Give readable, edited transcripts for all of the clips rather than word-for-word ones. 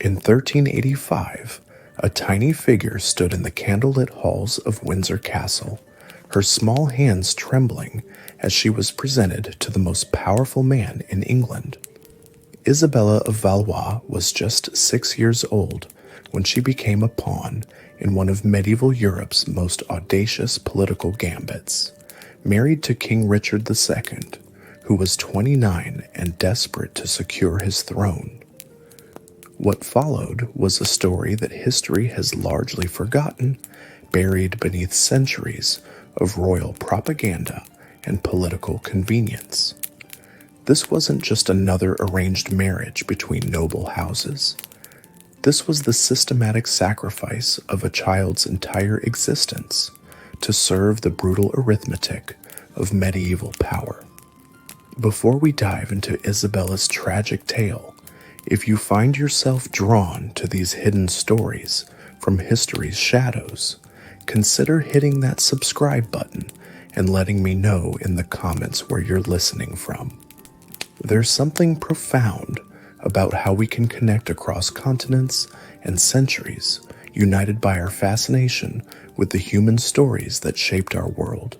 In 1385, a tiny figure stood in the candlelit halls of Windsor Castle, her small hands trembling as she was presented to the most powerful man in England. Isabella of Valois was just 6 years old when she became a pawn in one of medieval Europe's most audacious political gambits, married to King Richard II, who was 29 and desperate to secure his throne. What followed was a story that history has largely forgotten, buried beneath centuries of royal propaganda and political convenience. This wasn't just another arranged marriage between noble houses. This was the systematic sacrifice of a child's entire existence to serve the brutal arithmetic of medieval power. Before we dive into Isabella's tragic tale, if you find yourself drawn to these hidden stories from history's shadows, consider hitting that subscribe button and letting me know in the comments where you're listening from. There's something profound about how we can connect across continents and centuries, united by our fascination with the human stories that shaped our world.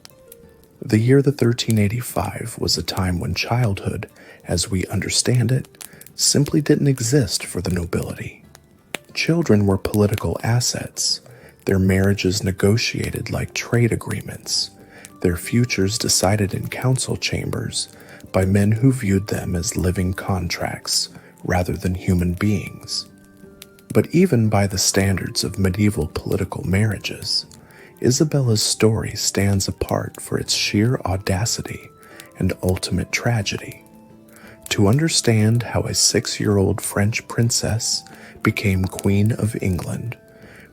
The year 1385 was a time when childhood, as we understand it, simply didn't exist for the nobility. Children were political assets, their marriages negotiated like trade agreements, their futures decided in council chambers by men who viewed them as living contracts rather than human beings. But even by the standards of medieval political marriages, Isabella's story stands apart for its sheer audacity and ultimate tragedy. To understand how a 6-year-old French princess became Queen of England,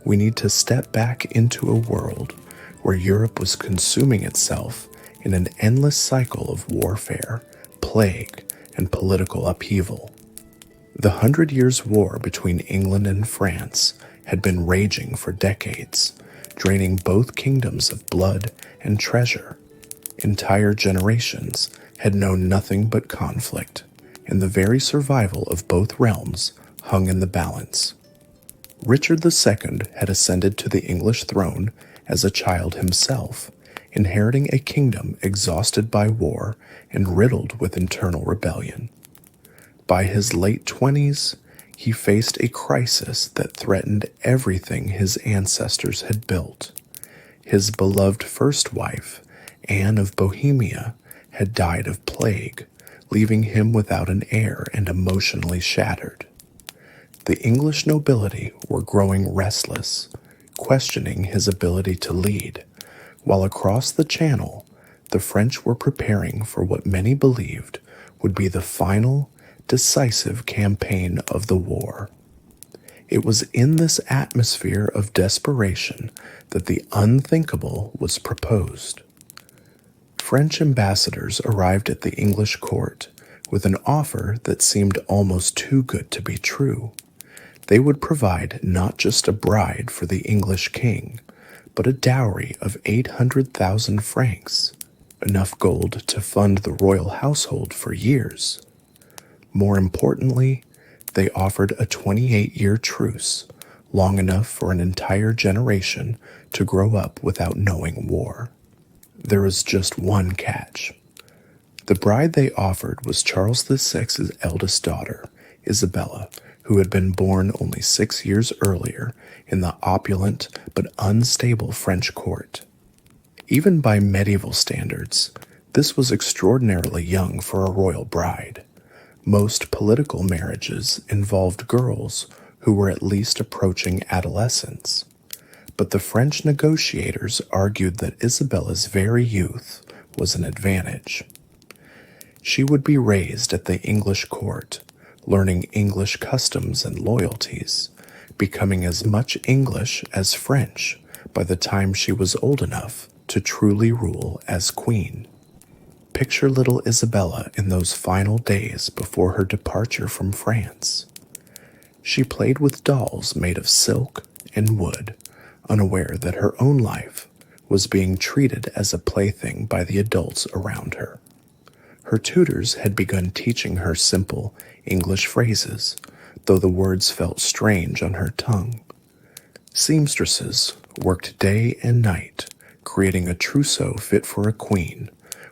we need to step back into a world where Europe was consuming itself in an endless cycle of warfare, plague, and political upheaval. The 100 Years' War between England and France had been raging for decades, draining both kingdoms of blood and treasure. Entire generations had known nothing but conflict, and the very survival of both realms hung in the balance. Richard II had ascended to the English throne as a child himself, inheriting a kingdom exhausted by war and riddled with internal rebellion. By his late 20s, he faced a crisis that threatened everything his ancestors had built. His beloved first wife, Anne of Bohemia, had died of plague, leaving him without an heir and emotionally shattered. The English nobility were growing restless, questioning his ability to lead, while across the Channel, the French were preparing for what many believed would be the final, decisive campaign of the war. It was in this atmosphere of desperation that the unthinkable was proposed. French ambassadors arrived at the English court with an offer that seemed almost too good to be true. They would provide not just a bride for the English king, but a dowry of 800,000 francs, enough gold to fund the royal household for years. More importantly, they offered a 28-year truce, long enough for an entire generation to grow up without knowing war. There was just one catch. The bride they offered was Charles VI's eldest daughter, Isabella, who had been born only 6 years earlier in the opulent but unstable French court. Even by medieval standards, this was extraordinarily young for a royal bride. Most political marriages involved girls who were at least approaching adolescence. But the French negotiators argued that Isabella's very youth was an advantage. She would be raised at the English court, learning English customs and loyalties, becoming as much English as French by the time she was old enough to truly rule as queen. Picture little Isabella in those final days before her departure from France. She played with dolls made of silk and wood, unaware that her own life was being treated as a plaything by the adults around her. Her tutors had begun teaching her simple English phrases, though the words felt strange on her tongue. Seamstresses worked day and night, creating a trousseau fit for a queen,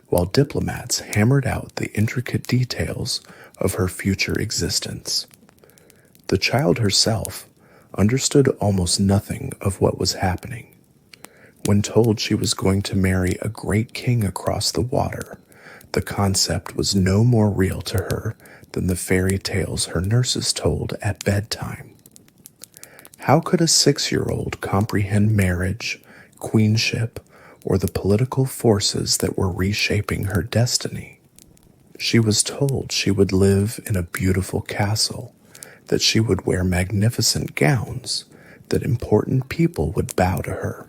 while diplomats hammered out the intricate details of her future existence. The child herself understood almost nothing of what was happening. When told she was going to marry a great king across the water, the concept was no more real to her than the fairy tales her nurses told at bedtime. How could a 6-year-old comprehend marriage, queenship, or the political forces that were reshaping her destiny? She was told she would live in a beautiful castle, that she would wear magnificent gowns, that important people would bow to her.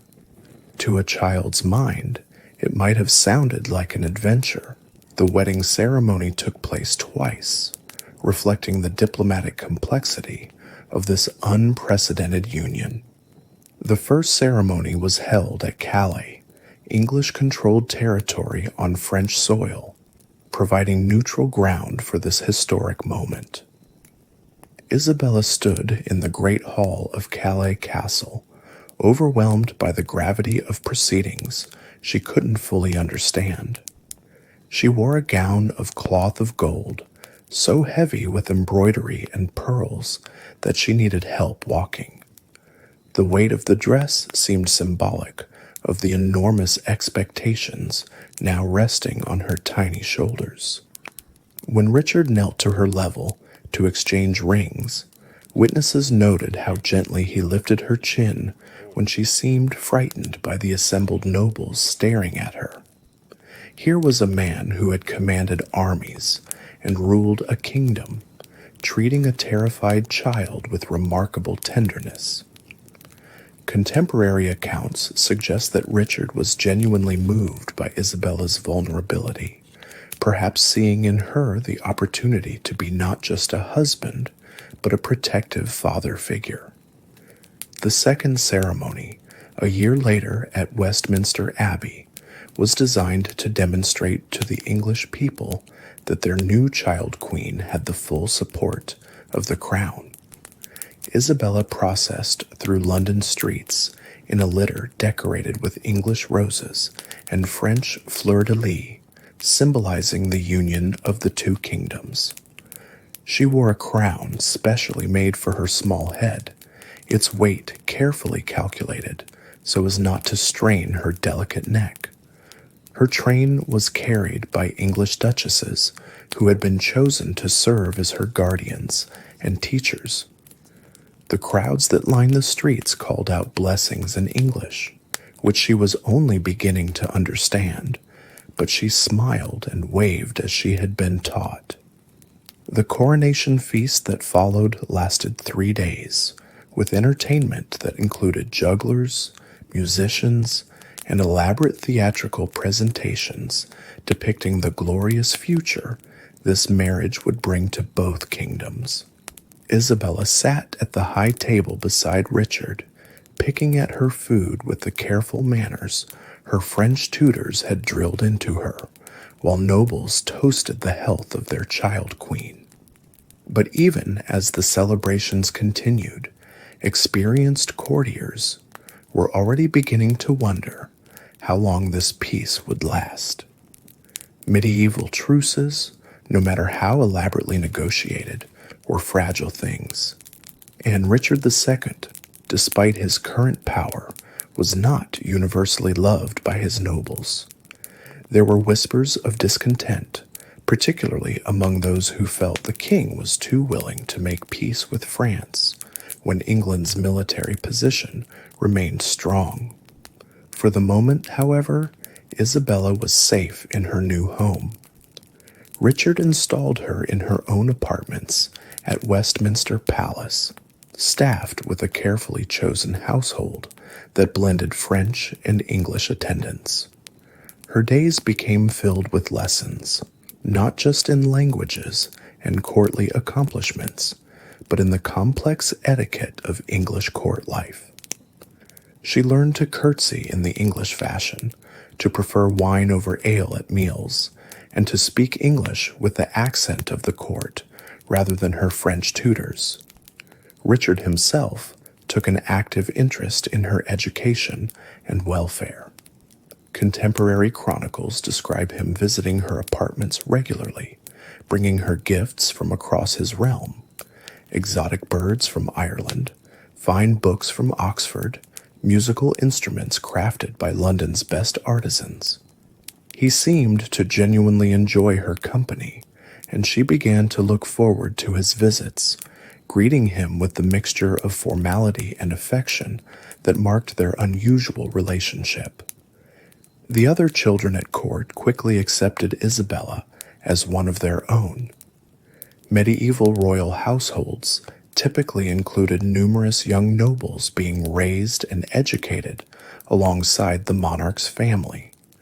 To a child's mind, it might have sounded like an adventure. The wedding ceremony took place twice, reflecting the diplomatic complexity of this unprecedented union. The first ceremony was held at Calais, English-controlled territory on French soil, providing neutral ground for this historic moment. Isabella stood in the great hall of Calais Castle, overwhelmed by the gravity of proceedings she couldn't fully understand. She wore a gown of cloth of gold, so heavy with embroidery and pearls that she needed help walking. The weight of the dress seemed symbolic of the enormous expectations now resting on her tiny shoulders. When Richard knelt to her level to exchange rings, witnesses noted how gently he lifted her chin when she seemed frightened by the assembled nobles staring at her. Here was a man who had commanded armies and ruled a kingdom, treating a terrified child with remarkable tenderness. Contemporary accounts suggest that Richard was genuinely moved by Isabella's vulnerability, perhaps seeing in her the opportunity to be not just a husband, but a protective father figure. The second ceremony, a year later at Westminster Abbey, was designed to demonstrate to the English people that their new child queen had the full support of the crown. Isabella processed through London streets in a litter decorated with English roses and French fleur-de-lis, symbolizing the union of the two kingdoms. She wore a crown specially made for her small head, its weight carefully calculated so as not to strain her delicate neck. Her train was carried by English duchesses who had been chosen to serve as her guardians and teachers. The crowds that lined the streets called out blessings in English, which she was only beginning to understand, but she smiled and waved as she had been taught. The coronation feast that followed lasted 3 days, with entertainment that included jugglers, musicians, and elaborate theatrical presentations depicting the glorious future this marriage would bring to both kingdoms. Isabella sat at the high table beside Richard, picking at her food with the careful manners her French tutors had drilled into her, while nobles toasted the health of their child queen. But even as the celebrations continued, experienced courtiers were already beginning to wonder how long this peace would last. Medieval truces, no matter how elaborately negotiated, were fragile things, and Richard II, despite his current power, was not universally loved by his nobles. There were whispers of discontent, particularly among those who felt the king was too willing to make peace with France, when England's military position remained strong. For the moment, however, Isabella was safe in her new home. Richard installed her in her own apartments at Westminster Palace, staffed with a carefully chosen household that blended French and English attendants. Her days became filled with lessons, not just in languages and courtly accomplishments, but in the complex etiquette of English court life. She learned to curtsy in the English fashion, to prefer wine over ale at meals, and to speak English with the accent of the court, rather than her French tutors. Richard himself took an active interest in her education and welfare. Contemporary chronicles describe him visiting her apartments regularly, bringing her gifts from across his realm: exotic birds from Ireland, fine books from Oxford, musical instruments crafted by London's best artisans. He seemed to genuinely enjoy her company, and she began to look forward to his visits, greeting him with the mixture of formality and affection that marked their unusual relationship. The other children at court quickly accepted Isabella as one of their own. Medieval royal households typically included numerous young nobles being raised and educated alongside the monarch's family.